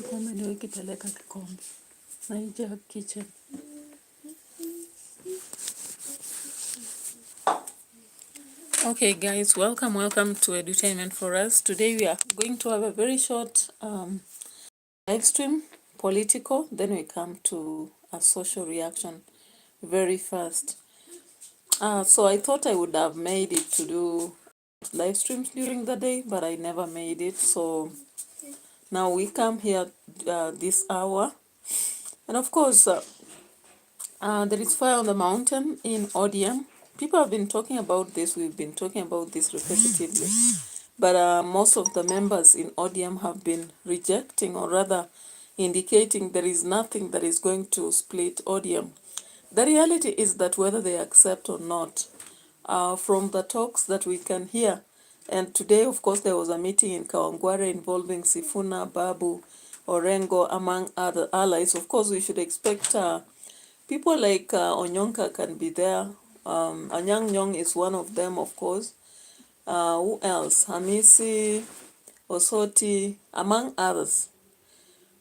kikombe ndio ikipeleka kikombe. Na nje kitchen. Okay guys, welcome to Edutainment for Us. Today we are going to have a very short live stream, political, then we come to a social reaction very fast. So I thought I would have made it to do live streams during the day, but I never made it. So now we come here this hour. And of course, there is fire on the mountain in ODM. People have been talking about this. We've been talking about this repetitively. But most of the members in ODM have been rejecting, or rather indicating there is nothing that is going to split ODM. The reality is that whether they accept or not, from the talks that we can hear, and today, of course, there was a meeting in KAWANGWARE involving SIFUNA, BABU, ORENGO, among other allies. Of course, we should expect people like Onyonka can be there. Anyang Nyong is one of them, of course. Who else? Hamisi, Osoti, among others,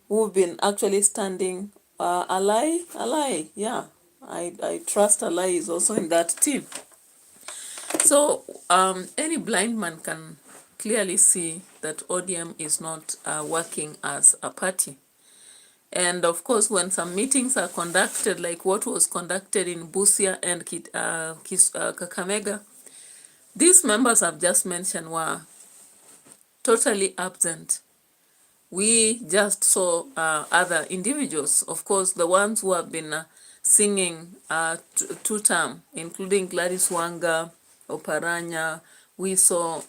who've been actually standing. Alai, yeah. I trust Alai is also in that team. So any blind man can clearly see that ODM is not working as a party. And of course, when some meetings are conducted, like what was conducted in Busia and Kakamega, these members I've just mentioned were totally absent. We just saw other individuals, of course, the ones who have been singing two-term, including Gladys Wanga, Oparanya. We saw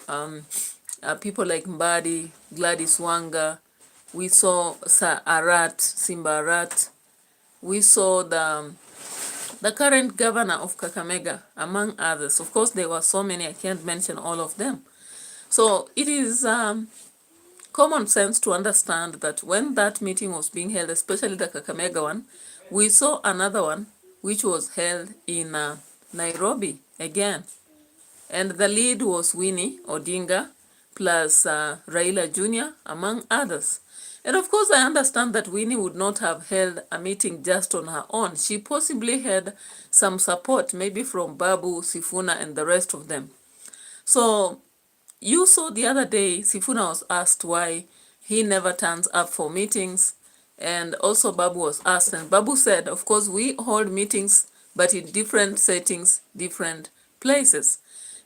people like Mbadi, Gladys Wanga. We saw Simba Arat. We saw the current governor of Kakamega, among others. Of course, there were so many, I can't mention all of them. So it is common sense to understand that when that meeting was being held, especially the Kakamega one, we saw another one which was held in Nairobi again. And the lead was Winnie Odinga plus Raila Jr., among others. And of course, I understand that Winnie would not have held a meeting just on her own. She possibly had some support, maybe from Babu, Sifuna, and the rest of them. So you saw the other day, Sifuna was asked why he never turns up for meetings. And also Babu was asked, and Babu said, of course, we hold meetings, but in different settings, different places.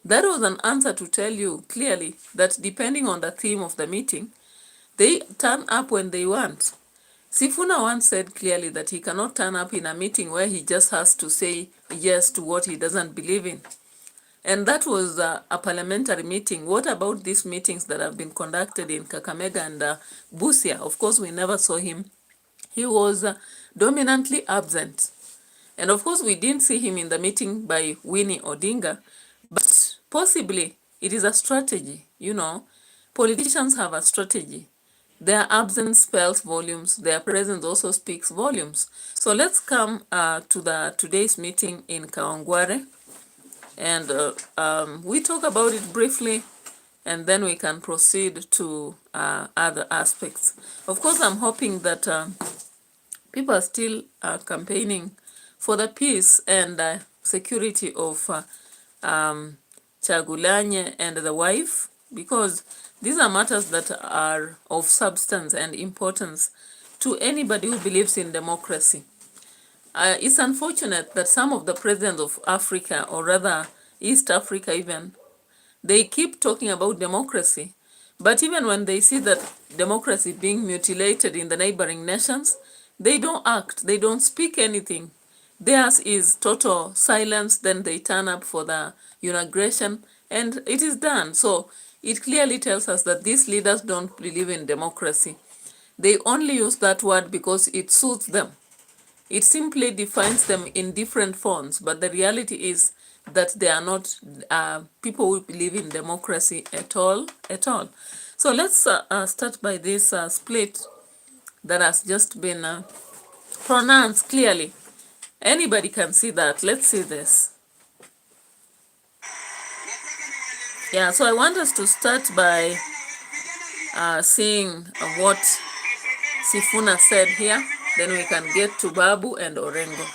That was an answer to tell you clearly that depending on the theme of the meeting, they turn up when they want. Sifuna once said clearly that he cannot turn up in a meeting where he just has to say yes to what he doesn't believe in. And that was a parliamentary meeting. What about these meetings that have been conducted in Kakamega and Busia? Of course, we never saw him. He was dominantly absent. And of course, we didn't see him in the meeting by Winnie Odinga. But possibly, it is a strategy, you know. Politicians have a strategy. Their absence spells volumes. Their presence also speaks volumes. So let's come to today's meeting in KAWANGWARE. And we talk about it briefly, and then we can proceed to other aspects. Of course, I'm hoping that people are still campaigning for the peace and security of Chagulanye and the wife, because these are matters that are of substance and importance to anybody who believes in democracy. It's unfortunate that some of the presidents of Africa, or rather East Africa even, they keep talking about democracy. But even when they see that democracy being mutilated in the neighboring nations, they don't act, they don't speak anything. Theirs is total silence, then they turn up for the inauguration, and it is done. So it clearly tells us that these leaders don't believe in democracy. They only use that word because it suits them. It simply defines them in different fonts, but the reality is that they are not people who believe in democracy at all. So let's start by this split that has just been pronounced clearly. Anybody can see that. Let's see this. Yeah, so I want us to start by seeing what Sifuna said here, then we can get to Babu and Orengo.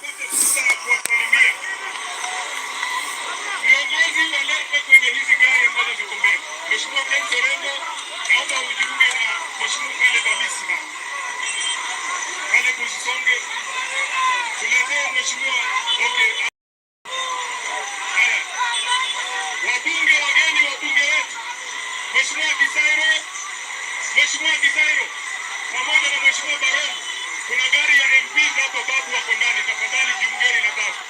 Mheshimiwa Kisairo pamoja na Mheshimiwa Barongo, kuna gari ya MP hapo Babu wako ndani, tafadhali jiungeni na Babu.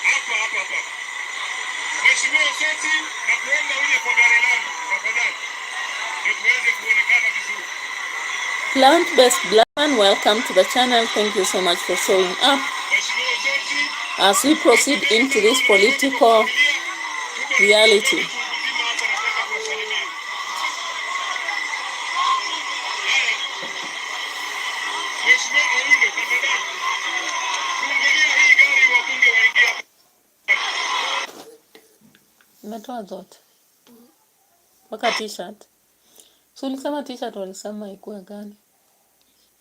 Hapa. Mheshimiwa Soti, na kuomba uje kwa gari langu tafadhali. Ndio tuweze kuonekana vizuri. Plant-based black man, welcome to the channel. Thank you so much for showing up. As we proceed into this political reality. Umetoa zote mpaka t-shirt. So ulisema t-shirt walisema ikuwe gani?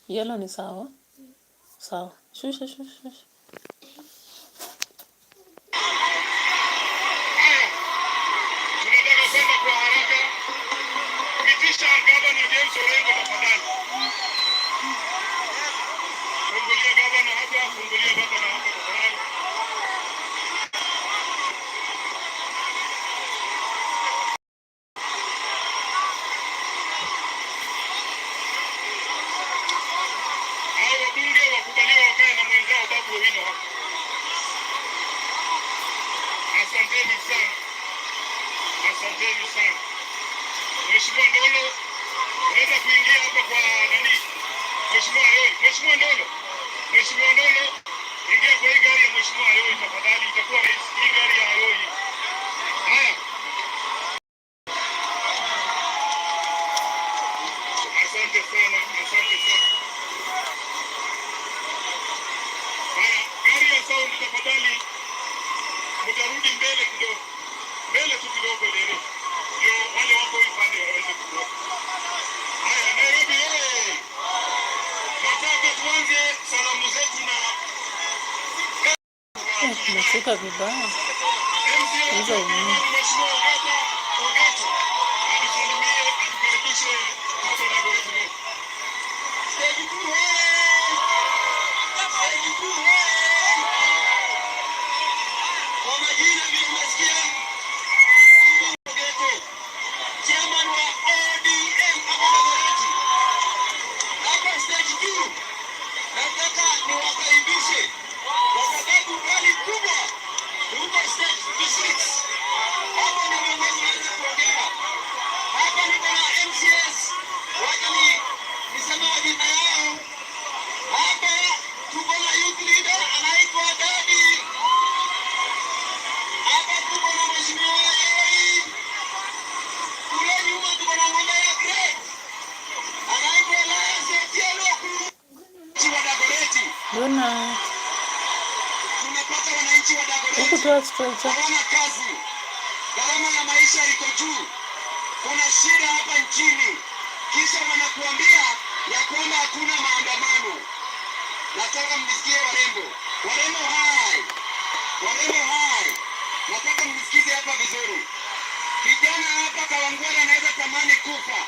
Yellow ni sawa? Sawa. Shusha. Tunataka kwenda kwa haraka. Pitisha gavana James Orengo tafadhali. Fungulia gavana hapa tafadhali. Asanteni sana. Mheshimiwa Ndolo, unaweza kuingia hapa kwa nani? Mheshimiwa Ndolo, ingia kwa hii gari ya Mheshimiwa Ayoi tafadhali, itakuwa rahisi. Hii gari ya Ayoi. Haya. Asante sana. Haya, gari ya sound tafadhali. Mtarudi mbele kidogo. Mbele tu kidogo ndio. Ndio wale wako upande waweze kuona. Haya, Nairobi wewe. Nataka tuanze salamu zetu na Tunashuka vibaya. Hizo ni Chairman wa ODM hapa stage 2. Nataka niwakaribishe kwa sababu gari kubwa huko stage 6. Hapa ni mwanzo wa kuongea. Hapa niko na MCS. Wacha niseme majina yao. Hapa tuko na youth leader anaitwa Dadi. Hapa tuko na mheshimiwa Ayoi. Kule nyuma tuko na ng'ombe ya Greg. Anaitwa Lance Tielo wa Dagoretti. Bona. Tunapata wananchi wa Dagoretti. Huku tu stretcher. Hawana kazi. Gharama ya maisha iko juu. Kuna shida hapa nchini. Kisha wanakuambia ya kwamba hakuna maandamano. Nataka mnisikie Warembo. Warembo hai. Nataka mnisikize hapa vizuri. Kijana hapa Kawangware anaweza tamani kufa.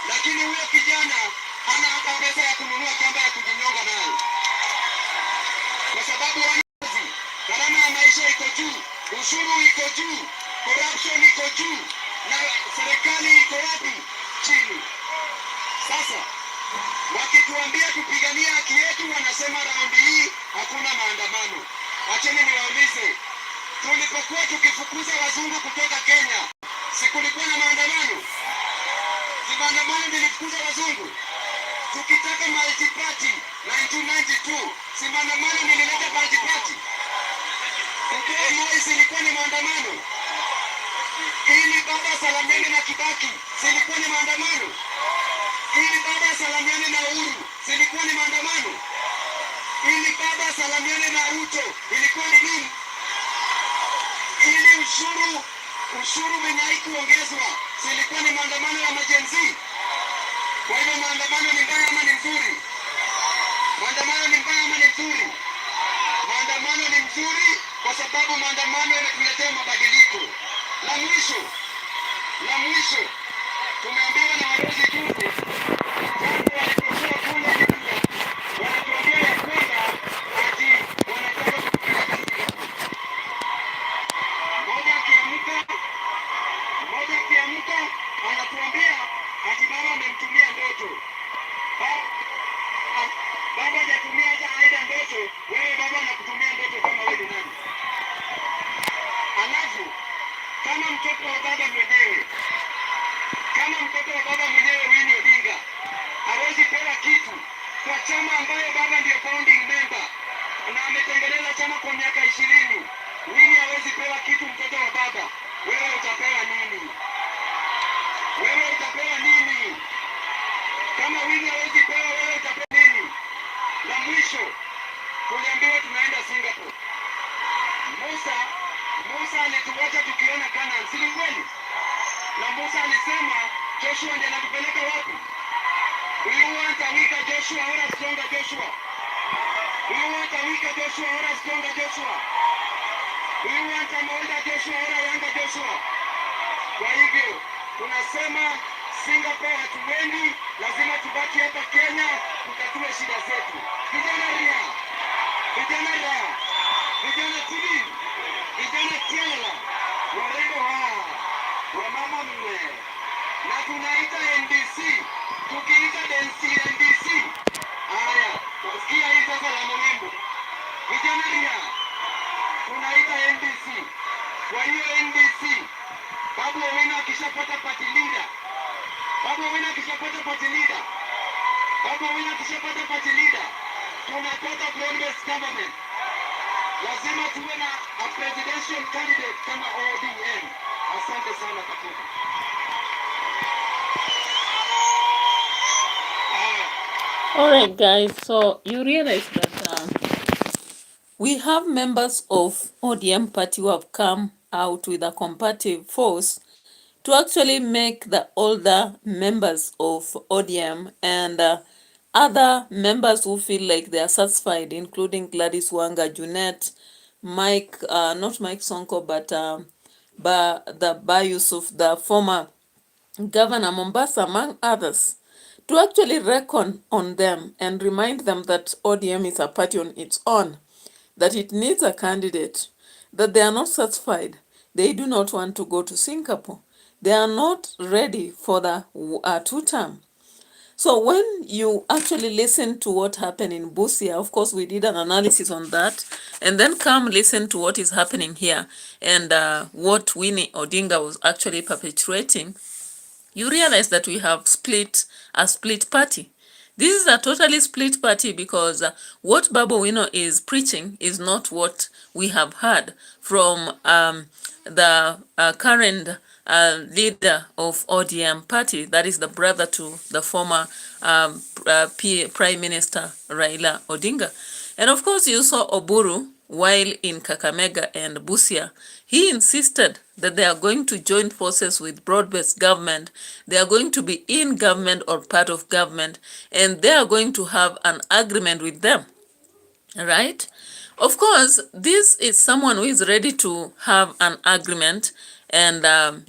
Lakini huyo kijana hana hata pesa ya kununua kamba ya kujinyonga nayo. Kwa sababu gharama ya maisha iko juu, ushuru iko juu, corruption iko juu, na serikali iko wapi? Chini. Sasa wakituambia tupigania haki yetu, wanasema raundi hii hakuna maandamano. Acheni niwaulize, tulipokuwa tukifukuza wazungu kutoka Kenya, si kulikuwa na maandamano? Si maandamano nilifukuza wazungu? Tukitaka multi-party 1992, si maandamano nilileta multi-party? Kutoa Moi silikuwa ni maandamano? Ili baba salamiane na Kibaki silikuwa ni maandamano? Ili baba salamiane na Uhuru silikuwa ni maandamano? Ili baba salamiane na Ruto ilikuwa ni nini? Ili ushuru Benyai kuongezwa silikuwa ni maandamano ya majenzi? Kwa hivyo maandamano ni mbaya ama ni nzuri? Maandamano ni mbaya ama ni mzuri? Maandamano ni mzuri kwa sababu maandamano yanatuletea mabadiliko. La mwisho tumeambiwa na wadozi juzi, jambo walipokuwa kule Nyanza, wanatuambia ya kwamba ati wanataka kupeleka mmoja akiamka anatuambia ati baba amemtumia ndoto. Baba hajatumia hata aida ndoto, wewe baba anakutumia ndoto kama wewe ni nani? Alafu kama mtoto wa baba mwenyewe Winnie Odinga hawezi pewa kitu kwa chama ambayo baba ndiyo founding member na ametengeneza chama kwa miaka 20. Winnie hawezi pewa kitu, mtoto wa baba. Wewe utapewa nini? Kama Winnie hawezi pewa, wewe utapewa nini? La mwisho tuliambiwa tunaenda Singapore. Musa alituacha tukiona Canaan, si kweli? Na Musa alisema Joshua ndiye anatupeleka wapi? Do you want a weaker Joshua or a stronger Joshua? Do you want a weaker Joshua or a stronger Joshua? Do you want an older Joshua or a younger Joshua? Kwa hivyo tunasema Singapore hatuendi, lazima tubaki hapa Kenya tutatue shida zetu. Vijana ria, vijana tuli, vijana Kerala, Orengo wamama mme, na tunaita NDC, tukiita NDC. Haya, sikia hii sasa la muhimu. Vijana ria, tunaita NDC. Kwa hiyo NDC, Babu Owino akishapata party leader, tunapata broad-based government. Lazima tuwe na a presidential candidate kama ODM. Asante sana katibu. All right, guys. So you realize that we have members of ODM party who have come out with a comparative force to actually make the older members of ODM and other members who feel like they are satisfied, including Gladys Wanga, Junet, Mike, not Mike Sonko, but the Yusuf, the former Governor Mombasa, among others, to actually reckon on them and remind them that ODM is a party on its own, that it needs a candidate, that they are not satisfied. They do not want to go to Singapore. They are not ready for the two-term. So when you actually listen to what happened in Busia, of course, we did an analysis on that, and then come listen to what is happening here and what Winnie Odinga was actually perpetuating, you realize that we have a split party. This is a totally split party because what Babu Owino is preaching is not what we have heard from the current leader of ODM party, that is the brother to the former Prime Minister Raila Odinga. And of course, you saw Oburu while in Kakamega and Busia. He insisted that they are going to join forces with broad-based government. They are going to be in government or part of government, and they are going to have an agreement with them, right? Of course, this is someone who is ready to have an agreement and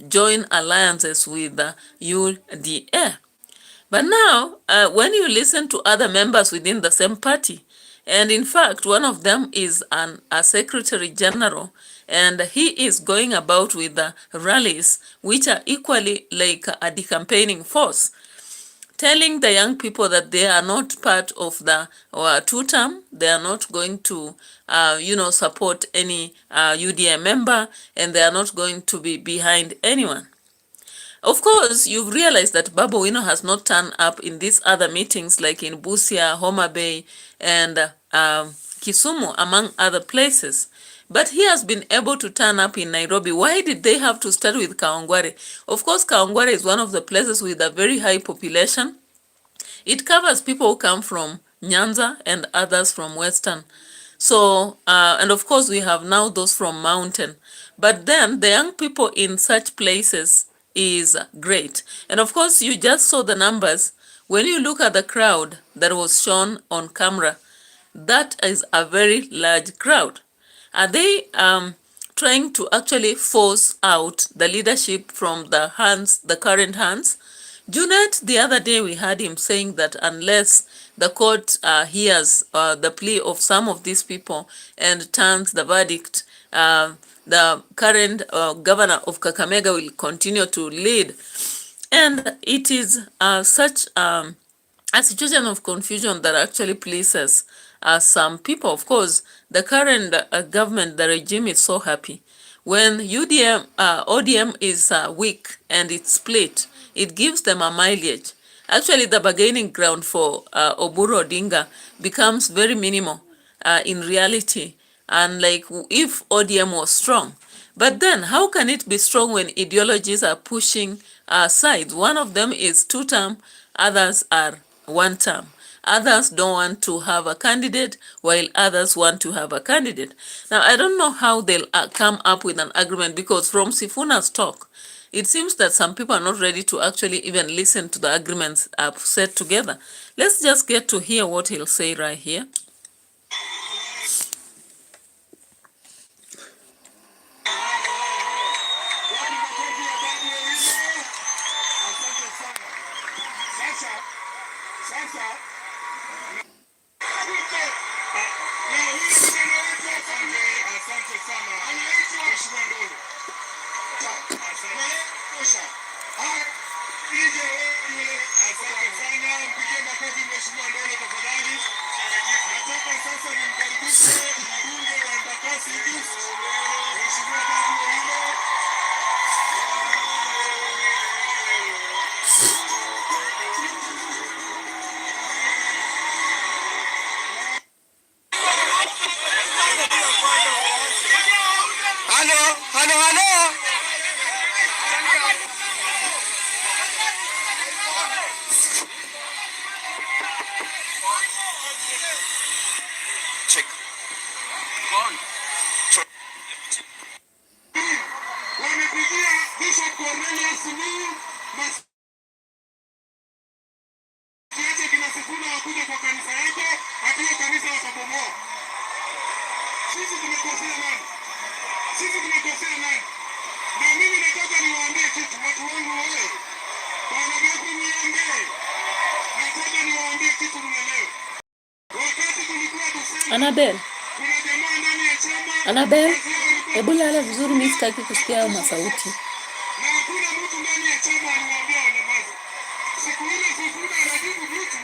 join alliances with the UDA. But now, when you listen to other members within the same party, and in fact, one of them is a secretary general, and he is going about with the rallies, which are equally like a decampaigning force, telling the young people that they are not part of the two-term, they are not going to, support any UDA member, and they are not going to be behind anyone. Of course, you've realized that Babu Owino has not turned up in these other meetings like in Busia, Homa Bay, and Kisumu, among other places. But he has been able to turn up in Nairobi. Why did they have to start with KAWANGWARE? Of course, KAWANGWARE is one of the places with a very high population. It covers people who come from Nyanza and others from Western. So, and of course, we have now those from Mountain. But then the young people in such places is great. And of course, you just saw the numbers. When you look at the crowd that was shown on camera, That is a very large crowd. Are they trying to actually force out the leadership from the current hands? Junet, the other day we heard him saying that unless the court hears the plea of some of these people and turns the verdict, the current governor of Kakamega will continue to lead. And it is such a situation of confusion that actually places some people. Of course, the current government, the regime is so happy. When ODM is weak and it's split, it gives them a mileage. Actually, the bargaining ground for Oburu Odinga becomes very minimal in reality, and like if ODM was strong. But then, how can it be strong when ideologies are pushing sides? One of them is two-term, others are one-term. Others don't want to have a candidate, while others want to have a candidate. Now, I don't know how they'll come up with an agreement, because from Sifuna's talk, it seems that some people are not ready to actually even listen to the agreements set together. Let's just get to hear what he'll say right here. Hello. Check. Wamepigia Bishop Cornelius Simiyu masiache kina SIFUNA wakuja kwa kanisa yako, hatiyo kanisa watabomoa. Sisi tumekosea nani? Na mimi nataka niwaambie kitu, watu wangu wewe. Bwana Mungu niambie. Nataka niwaambie kitu mwenyewe. Wakati tulikuwa tuseme Annabelle, kuna jamaa ndani ya chama. Annabelle, hebu lala vizuri, mimi sitaki kusikia hayo masauti. Na hakuna mtu ndani ya chama aliwaambia wanyamaze. Siku ile SIFUNA anajibu vitu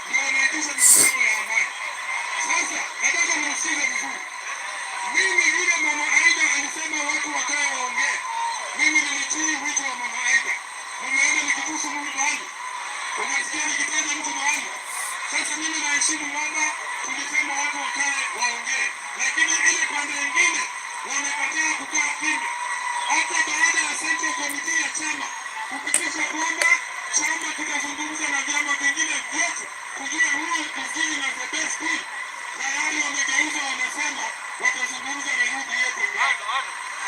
ndio wanaitisha mikutano ya amani. Sasa nataka msikize vizuri. Mimi yule mama Aida alisema watu wakae waongee. Mimi nilitii wito wa mama Aida. Nimeona nikitusu mtu mahali. Unasikia nikitaja mtu mahali. Sasa mimi naheshimu mama, tulisema watu wakae waongee. Lakini ile pande nyingine wamekataa kukaa kimya. Hata baada ya Central Committee ya chama kupitisha kwamba chama kitazungumza na vyama vingine vyote kujua huo kuzini na the best deal. Tayari wamegeuza, wamesema watazungumza na UDA peke yake.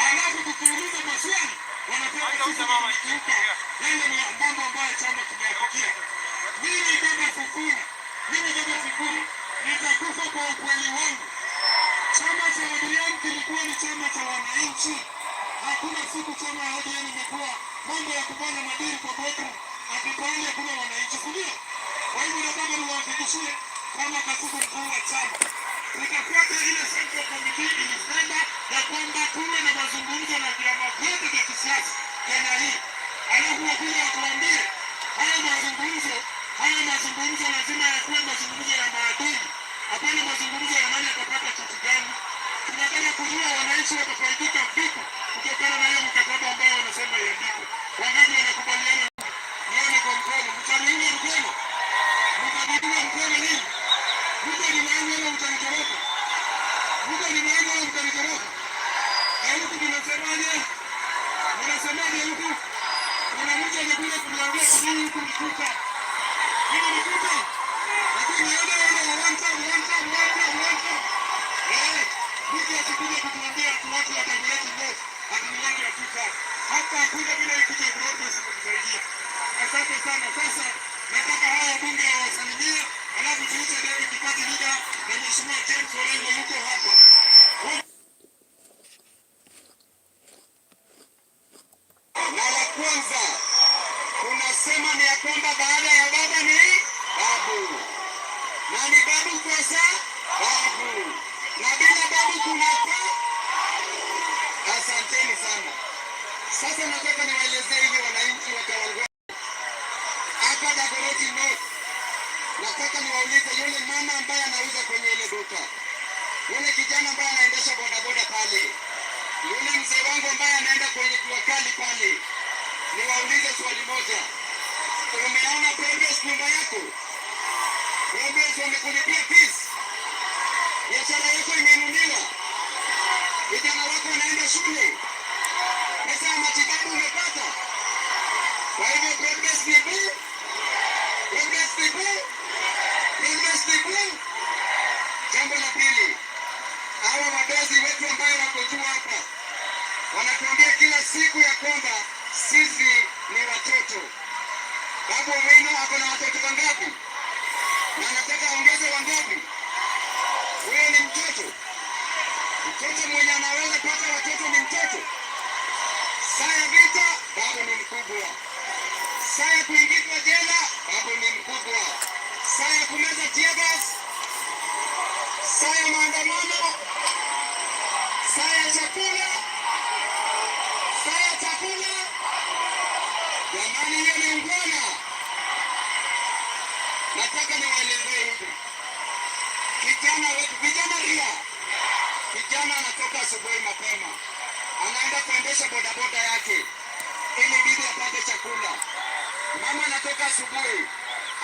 Alafu tukiuliza maswali wanataka sisi tukiuka yale mambo ambayo chama kimeafikia. Mimi kama SIFUNA nitakufa kwa ukweli wangu. Chama cha ODM kilikuwa ni chama cha wananchi. Hakuna siku chama ya ODM imekuwa mambo ya kufanya madili kwa botu akipande kuna wananchi kulia. Kwa hivyo nataka niwahakikishie kama katibu mkuu wa chama, tutafuata ile Central Committee ilisema ya kwamba tuwe na mazungumzo na vyama vyote vya kisiasa Kenya hii. Alafu wakili watuambie haya mazungumzo lazima yakuwe mazungumzo ya maadili. Hapana mazungumzo ya nani atapata kitu gani. Tunataka kujua wananchi watafaidika vipi kutokana na hiyo mkataba ambayo wanasema iandikwe. Wangapi wanakubaliana? Nione kwa mkono. Mtaniunga mkono? Mtaniunga mkono nini? Mtu ni maana wala mtanitoroka. Huku tunasemaje? Mnasemaje huku? Kuna mtu amekuja kuniambia kuni huku nikuta. Hili nikuta. Lakini niona wale one time. Mtu asikuja kutuambia watu watabuleti mbovu. Hatumilangi ya tuta. Hata hakuna bila ikuja kuroto sikusaidia. Asante sana. Sasa nataka hawa bunge wasalimie. babu tuite leo kipati lida na Mheshimiwa James Orengo yuko hapa. Na la kwanza tunasema ni ya kwamba baada ya baba ni babu. Na ni babu kwa babu. Na bila babu kunapa. Asanteni sana. Sasa nataka niwaelezee hivi wananchi wa Kawangware. Hapa Dagoretti North. Nataka niwaulize yule mama ambaye anauza kwenye ile duka. Yule kijana ambaye anaendesha bodaboda pale. Yule mzee wangu ambaye anaenda kwenye jua kali pale. Niwaulize swali moja. Umeona progress nyumba yako? Progress wamekulipia fees? Biashara yako imeinuliwa? Vijana wako wanaenda shule? Pesa ya matibabu umepata? Kwa hivyo progress ni buu? Progress ni buu? Progress ni buu? Jambo la pili. Hawa wadozi wetu ambayo wako juu hapa wanatuambia kila siku ya kwamba sisi ni watoto. Babu wenu ako na watoto wangapi? Na anataka aongeze wangapi? Huyo ni mtoto. Mtoto mwenye anaweza pata watoto ni mtoto. Saa ya vita, babu ni mkubwa. Saa ya kuingizwa jela, babu ni mkubwa. Saa ya kumeza tear gas, saa ya maandamano, saa ya chakula, saa ya chakula. Jamani, hiyo ni ungwana. Nataka niwaelezee hivi. Kijana wetu, vijana ria. Kijana anatoka asubuhi mapema. Anaenda kuendesha bodaboda yake ili bibi apate chakula. Mama anatoka asubuhi.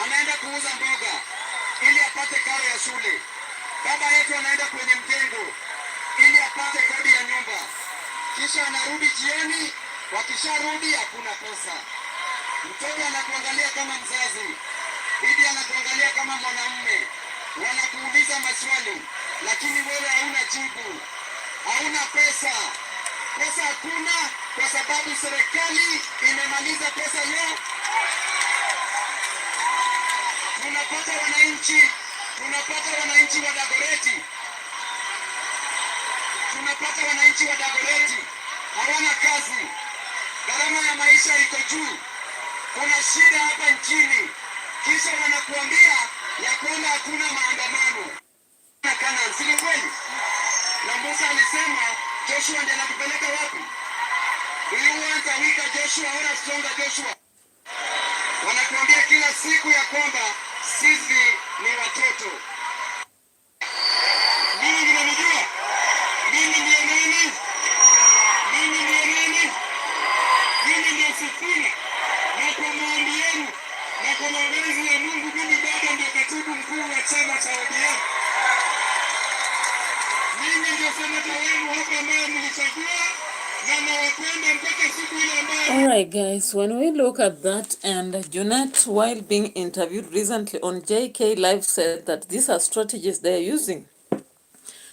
Anaenda kuuza mboga ili apate karo ya shule. Baba yetu anaenda kwenye mjengo ili apate kodi ya nyumba. Kisha anarudi jioni, wakisharudi hakuna pesa. Mtoto anakuangalia kama mzazi. Bibi anakuangalia kama mwanamume. Wanakuuliza maswali, lakini wewe hauna jibu. Hauna pesa. Pesa hakuna kwa sababu serikali imemaliza pesa yote. Tunapata wananchi wa Dagoretti. Tunapata wananchi wa Dagoretti hawana kazi. Gharama ya maisha iko juu. Kuna shida hapa nchini. Kisha wanakuambia ya kwamba hakuna maandamano. Kana si kweli? Na Musa alisema Joshua ndiye anatupeleka wapi? Do you want a weaker Joshua or a stronger Joshua? Wanatuambia kila siku ya kwamba sisi ni watoto. Mimi ninamjua. Mimi ndiye nani? Mimi ndiye nani? Mimi ndiye SIFUNA. Na kwa maombi yenu na kwa maombezi ya Mungu, mimi bado ndiye katibu mkuu wa chama cha ODM. Mimi ndiye seneta wenu hapa ambaye mlichagua. Alright guys, when we look at that, and Junet, while being interviewed recently on JK Live, said that these are strategies they are using.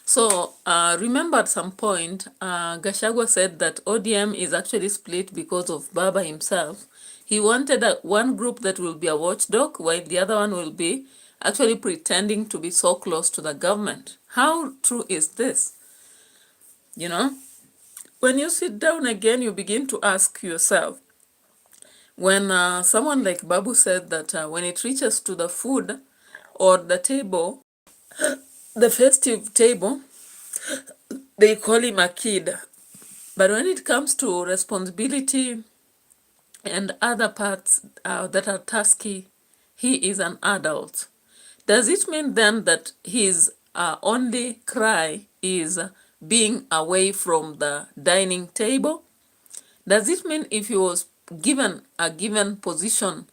So remember at some point, Gachagua said that ODM is actually split because of Baba himself. He wanted one group that will be a watchdog, while the other one will be actually pretending to be so close to the government. How true is this? You know? When you sit down again, you begin to ask yourself, when someone like Babu said that when it reaches to the food or the table, the festive table, they call him a kid. But when it comes to responsibility and other parts that are tasky, he is an adult. Does it mean then that his only cry is being away from the dining table? Does it mean if he was given a given position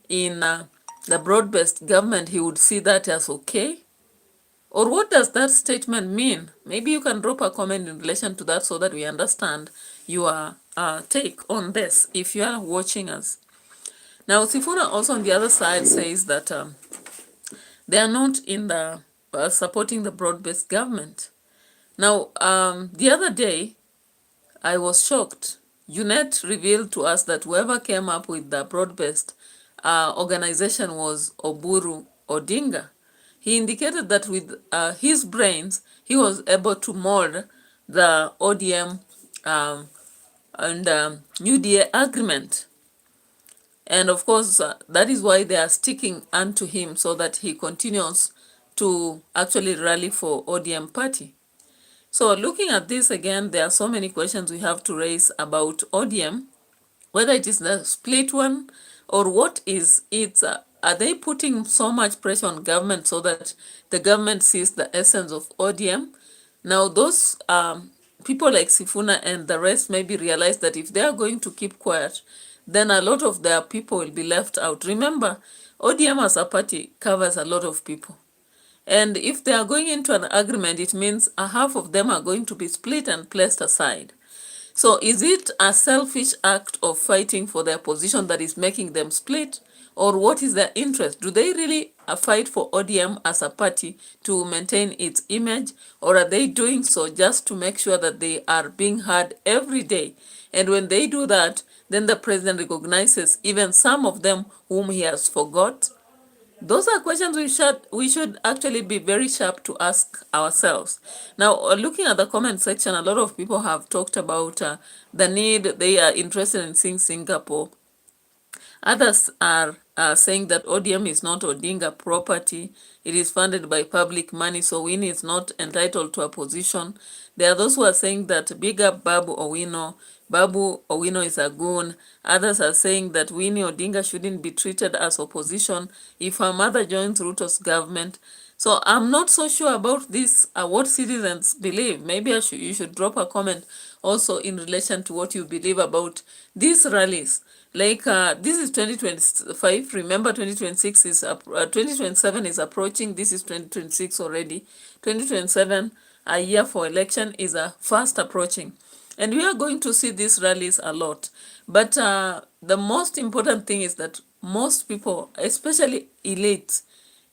in the broad-based government, he would see that as okay? Or what does that statement mean? Maybe you can drop a comment in relation to that so that we understand your take on this if you are watching us. Now, SIFUNA also on the other side says that they are not in the supporting the broad-based government. Now, the other day, I was shocked. UNET revealed to us that whoever came up with the broad-based organization was Oburu Odinga. he indicated that with his brains, he was able to mold the ODM and UDA agreement. And of course, that is why they are sticking unto him, so that he continues to actually rally for ODM party. So looking at this again, there are so many questions we have to raise about ODM, whether it is the split one or what is it. Are they putting so much pressure on government so that the government sees the essence of ODM? Now those people like Sifuna and the rest maybe realize that if they are going to keep quiet, then a lot of their people will be left out. Remember, ODM as a party covers a lot of people. And if they are going into an agreement, it means a half of them are going to be split and placed aside. So is it a selfish act of fighting for their position that is making them split? Or what is their interest? Do they really fight for ODM as a party to maintain its image? Or are they doing so just to make sure that they are being heard every day? And when they do that, then the president recognizes even some of them whom he has forgot. Those are questions we should actually be very sharp to ask ourselves. Now, looking at the comment section, a lot of people have talked about the need, they are interested in seeing Singapore. Others are saying that ODM is not Odinga property. It is funded by public money, so Winnie is not entitled to a position. There are those who are saying that big up Babu Owino is a goon. Others are saying that Winnie Odinga shouldn't be treated as opposition if her mother joins Ruto's government. So I'm not so sure about this, what citizens believe. Maybe you should drop a comment also in relation to what you believe about these rallies. Like this is 2025. Remember, 2026 is 2027 is approaching. This is 2026 already. 2027, a year for election, is fast approaching, and we are going to see these rallies a lot. But the most important thing is that most people, especially elites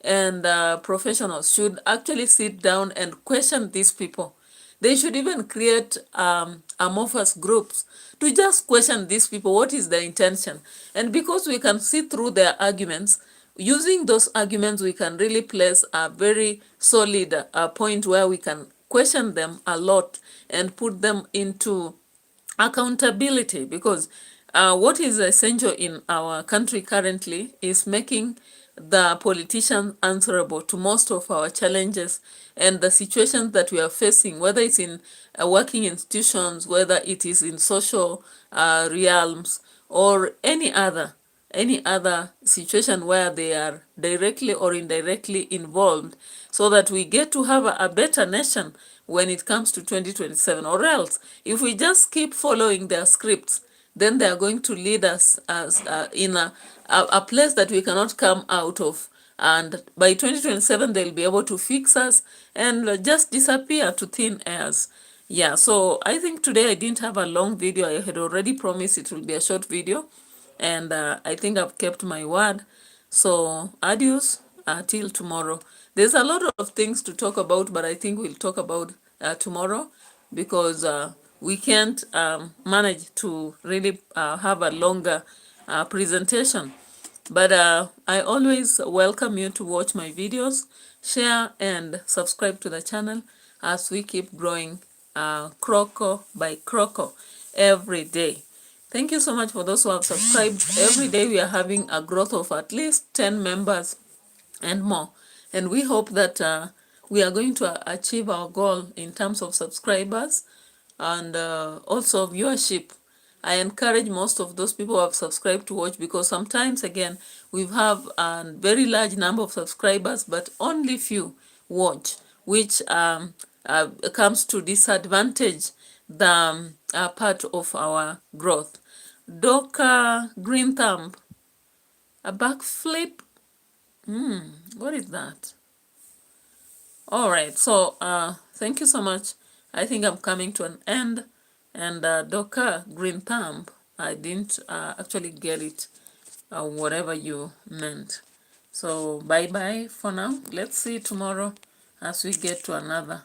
and professionals, should actually sit down and question these people. They should even create amorphous groups to just question these people. What is their intention? And because we can see through their arguments, using those arguments, we can really place a very solid point where we can question them a lot and put them into accountability. Because what is essential in our country currently is making the politicians answerable to most of our challenges and the situations that we are facing, whether it's in working institutions, whether it is in social realms, or any other situation where they are directly or indirectly involved, so that we get to have a better nation when it comes to 2027. Or else, if we just keep following their scripts, then they are going to lead us as in a place that we cannot come out of. And by 2027, they'll be able to fix us and just disappear to thin airs. Yeah, so I think today I didn't have a long video. I had already promised it will be a short video, and I think I've kept my word. So adios till tomorrow. There's a lot of things to talk about, but I think we'll talk about tomorrow, because we can't manage to really have a longer presentation. But I always welcome you to watch my videos, share and subscribe to the channel as we keep growing croco by croco every day. Thank you so much for those who have subscribed. Every day we are having a growth of at least 10 members and more. And we hope that we are going to achieve our goal in terms of subscribers and also viewership. I encourage most of those people who have subscribed to watch, because sometimes, again, we have a very large number of subscribers, but only few watch, which comes to disadvantage the part of our growth. Doka Green Thumb, a backflip. What is that? All right, so thank you so much. I think I'm coming to an end. And Doka Green Thumb, I didn't actually get it, whatever you meant. So bye-bye for now. Let's see tomorrow as we get to another